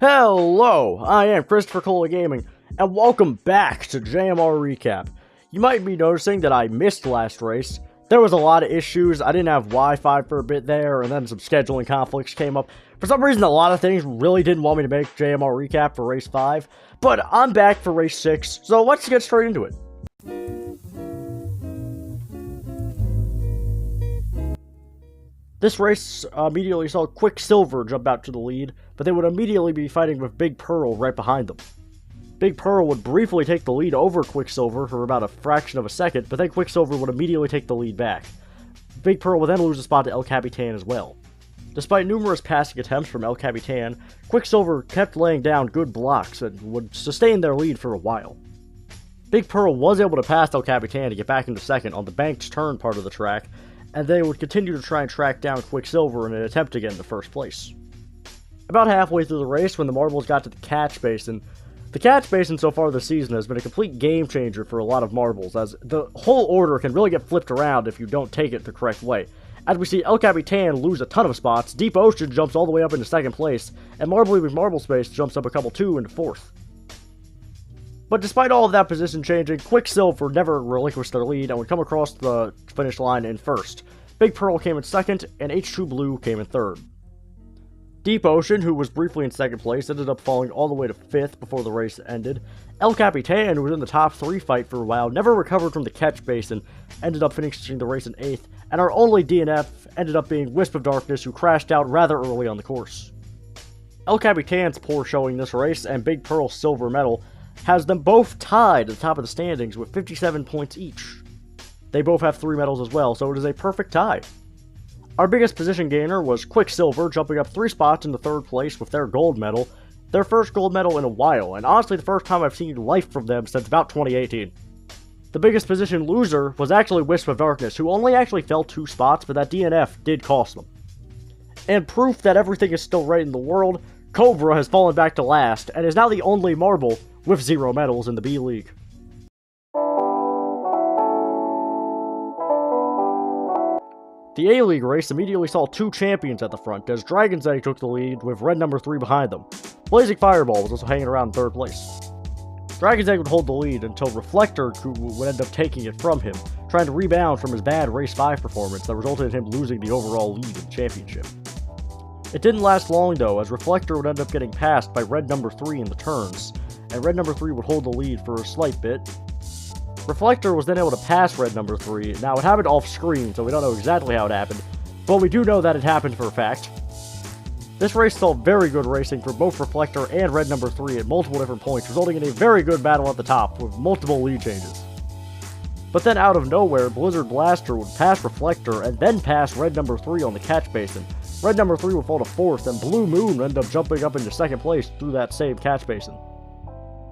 Hello, I am Christopher Cola Gaming, and welcome back to JMR Recap. You might be noticing that I missed last race. There was a lot of issues. I didn't have Wi-Fi for a bit there, and then some scheduling conflicts came up. For some reason, a lot of things really didn't want me to make JMR Recap for race 5, but I'm back for race 6, so let's get straight into it. This race immediately saw Quicksilver jump out to the lead, but they would immediately be fighting with Big Pearl right behind them. Big Pearl would briefly take the lead over Quicksilver for about a fraction of a second, but then Quicksilver would immediately take the lead back. Big Pearl would then lose a spot to El Capitan as well. Despite numerous passing attempts from El Capitan, Quicksilver kept laying down good blocks and would sustain their lead for a while. Big Pearl was able to pass El Capitan to get back into second on the banked turn part of the track, and they would continue to try and track down Quicksilver in an attempt to get into first place. About halfway through the race, when the marbles got to the catch basin, the catch basin so far this season has been a complete game changer for a lot of marbles, as the whole order can really get flipped around if you don't take it the correct way. As we see El Capitan lose a ton of spots, Deep Ocean jumps all the way up into second place, and Marbly with Marble Space jumps up a couple too into fourth. But despite all of that position changing, Quicksilver never relinquished their lead and would come across the finish line in first. Big Pearl came in second, and H2 Blue came in third. Deep Ocean, who was briefly in second place, ended up falling all the way to fifth before the race ended. El Capitan, who was in the top 3 fight for a while, never recovered from the catch basin, ended up finishing the race in 8th, and our only DNF ended up being Wisp of Darkness, who crashed out rather early on the course. El Capitan's poor showing this race, and Big Pearl's silver medal, has them both tied at the top of the standings with 57 points each. They both have 3 medals as well, so it is a perfect tie. Our biggest position gainer was Quicksilver, jumping up 3 spots into third place with their gold medal, their first gold medal in a while, and honestly the first time I've seen life from them since about 2018. The biggest position loser was actually Wisp of Darkness, who only actually fell 2 spots, but that DNF did cost them. And proof that everything is still right in the world, Cobra has fallen back to last, and is now the only marble with 0 medals in the B League. The A-League race immediately saw 2 champions at the front, as Dragon's Egg took the lead with red number 3 behind them. Blazing Fireball was also hanging around in third place. Dragon's Egg would hold the lead until Reflector would end up taking it from him, trying to rebound from his bad race 5 performance that resulted in him losing the overall lead in the championship. It didn't last long though, as Reflector would end up getting passed by red number 3 in the turns, and red number 3 would hold the lead for a slight bit. Reflector was then able to pass red number 3. Now, it happened off-screen, so we don't know exactly how it happened, but we do know that it happened for a fact. This race saw very good racing for both Reflector and red number 3 at multiple different points, resulting in a very good battle at the top with multiple lead changes. But then out of nowhere, Blizzard Blaster would pass Reflector and then pass red number 3 on the catch basin. Red number 3 would fall to 4th, and Blue Moon would end up jumping up into 2nd place through that same catch basin.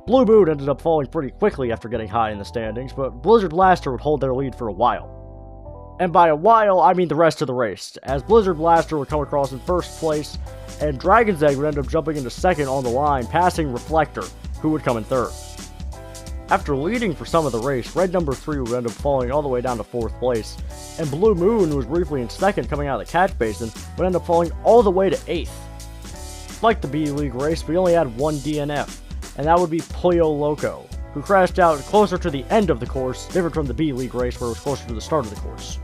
Blue Moon ended up falling pretty quickly after getting high in the standings, but Blizzard Blaster would hold their lead for a while. And by a while, I mean the rest of the race, as Blizzard Blaster would come across in 1st place, and Dragon's Egg would end up jumping into 2nd on the line, passing Reflector, who would come in 3rd. After leading for some of the race, red number 3 would end up falling all the way down to 4th place, and Blue Moon, who was briefly in 2nd coming out of the catch basin, would end up falling all the way to 8th. Like the B-League race, we only had 1 DNF, and that would be Pollo Loco, who crashed out closer to the end of the course, different from the B-League race where it was closer to the start of the course.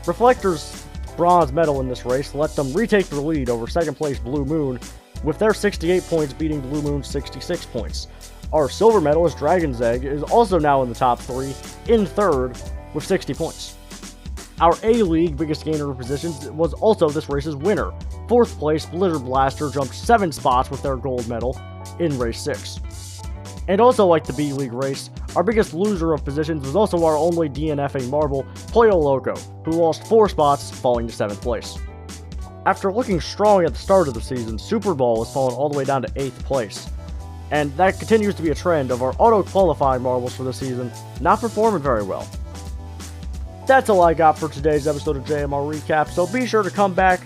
Reflector's bronze medal in this race let them retake the lead over 2nd place Blue Moon, with their 68 points beating Blue Moon's 66 points. Our silver medalist, Dragon's Egg, is also now in the top 3, in 3rd, with 60 points. Our A-League biggest gainer of positions was also this race's winner. 4th place, Blizzard Blaster jumped 7 spots with their gold medal in race 6. And also like the B-League race, our biggest loser of positions was also our only DNFing marble, Pollo Loco, who lost 4 spots, falling to 7th place. After looking strong at the start of the season, Super Ball has fallen all the way down to 8th place. And that continues to be a trend of our auto-qualifying marbles for the season not performing very well. That's all I got for today's episode of JMR Recap, so be sure to come back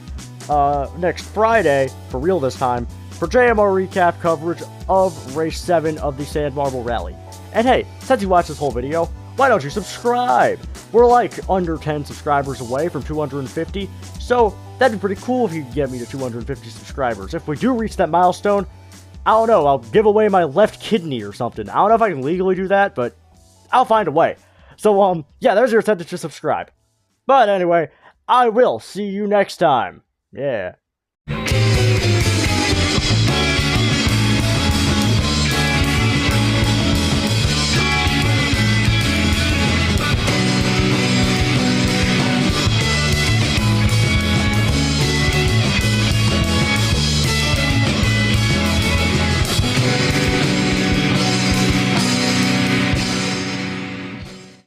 next Friday, for real this time, for JMR recap coverage of Race 7 of the Sand Marble Rally. And hey, since you watched this whole video, why don't you subscribe? We're like under 10 subscribers away from 250, so that'd be pretty cool if you could get me to 250 subscribers. If we do reach that milestone, I don't know, I'll give away my left kidney or something. I don't know if I can legally do that, but I'll find a way. So, yeah, there's your incentive to subscribe. But anyway, I will see you next time. Yeah.